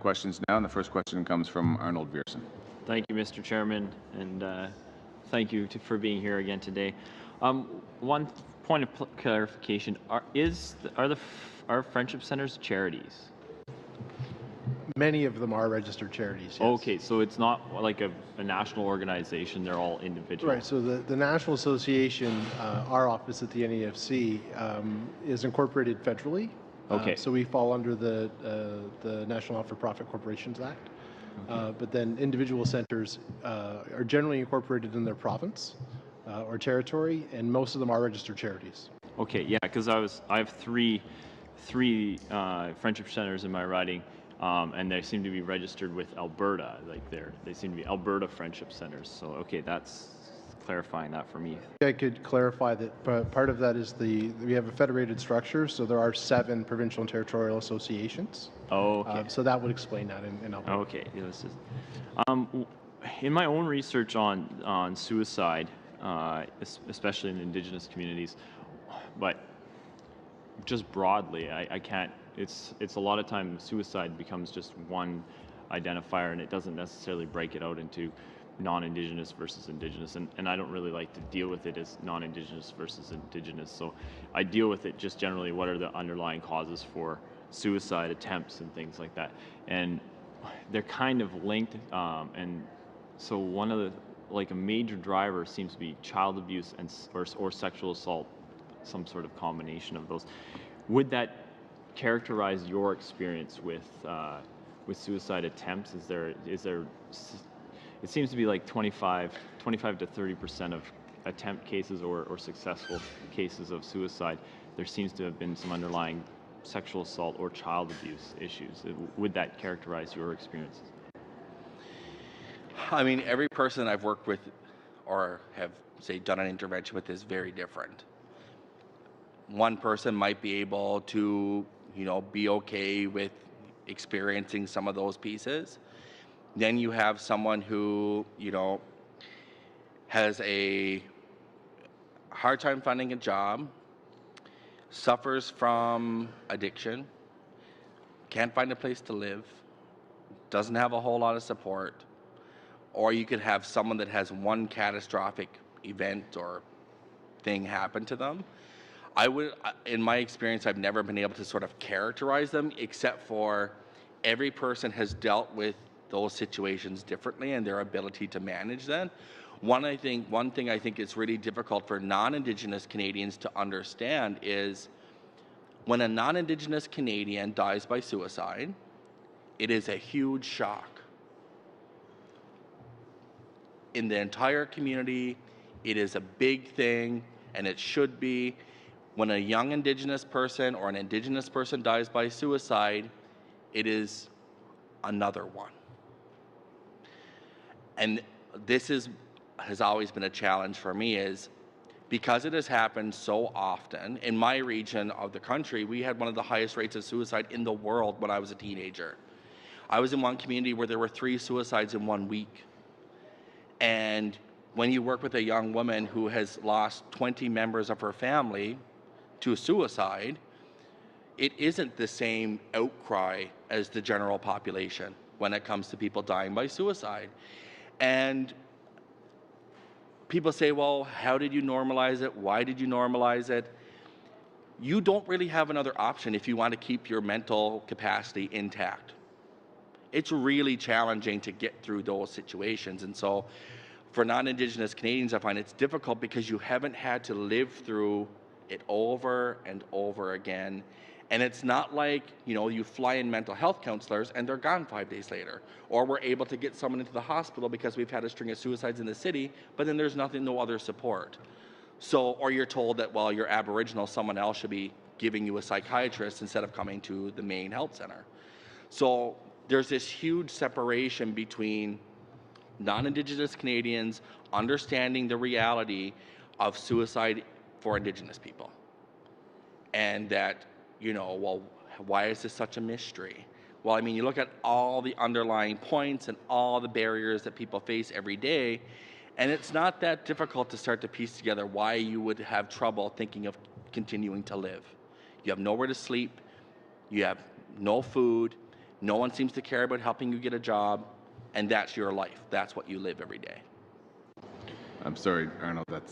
questions now, and the first question comes from Arnold Viersen. Thank you, Mr. Chairman, and thank you for being here again today. One point of clarification: are friendship centers charities? Many of them are registered charities, yes. Okay, so it's not like a national organization, they're all individual. Right, so the National Association, our office at the NAFC, is incorporated federally. Okay. So we fall under the National Not-for-Profit Corporations Act. Okay. But then individual centers are generally incorporated in their province or territory, and most of them are registered charities. Okay, yeah, because I have three friendship centers in my riding. And they seem to be registered with Alberta, like they seem to be Alberta Friendship Centers. So, okay, that's clarifying that for me. I could clarify that part of that is we have a federated structure, so there are 7 provincial and territorial associations. Oh, okay. So that would explain that in Alberta. Okay, yeah, this is. In my own research on suicide, especially in Indigenous communities, but just broadly, I can't. It's a lot of times suicide becomes just one identifier, and it doesn't necessarily break it out into non-Indigenous versus Indigenous, and I don't really like to deal with it as non-Indigenous versus Indigenous. So I deal with it just generally what are the underlying causes for suicide attempts and things like that, and they're kind of linked. And so one of a major driver seems to be child abuse or sexual assault, some sort of combination of those. Would that characterize your experience with suicide attempts? Is there it seems to be like 25 to 30% of attempt cases or successful cases of suicide, there seems to have been some underlying sexual assault or child abuse issues. Would that characterize your experiences? I mean, every person I've worked with or have, say, done an intervention with is very different. One person might be able to be okay with experiencing some of those pieces. Then you have someone who, has a hard time finding a job, suffers from addiction, can't find a place to live, doesn't have a whole lot of support. Or you could have someone that has one catastrophic event or thing happen to them. In my experience, I've never been able to sort of characterize them, except for every person has dealt with those situations differently and their ability to manage them. One thing I think is really difficult for non-Indigenous Canadians to understand is when a non-Indigenous Canadian dies by suicide, it is a huge shock. In the entire community, it is a big thing, and it should be. When a young Indigenous person or an Indigenous person dies by suicide, it is another one. And this has always been a challenge for me, is because it has happened so often. In my region of the country, we had one of the highest rates of suicide in the world when I was a teenager. I was in one community where there were 3 suicides in 1 week. And when you work with a young woman who has lost 20 members of her family to suicide, it isn't the same outcry as the general population when it comes to people dying by suicide. And people say, well, how did you normalize it? Why did you normalize it? You don't really have another option if you want to keep your mental capacity intact. It's really challenging to get through those situations. And so for non-Indigenous Canadians, I find it's difficult because you haven't had to live through it over and over again. And it's not like, you fly in mental health counselors and they're gone 5 days later. Or we're able to get someone into the hospital because we've had a string of suicides in the city, but then there's no other support. So, or you're told that, well, you're Aboriginal, someone else should be giving you a psychiatrist instead of coming to the main health center. So there's this huge separation between non-Indigenous Canadians understanding the reality of suicide for Indigenous people. And that, well, why is this such a mystery? Well, I mean, you look at all the underlying points and all the barriers that people face every day, and it's not that difficult to start to piece together why you would have trouble thinking of continuing to live. You have nowhere to sleep, you have no food, No one seems to care about helping you get a job, and that's your life. That's what you live every day. I'm sorry, Arnold, that's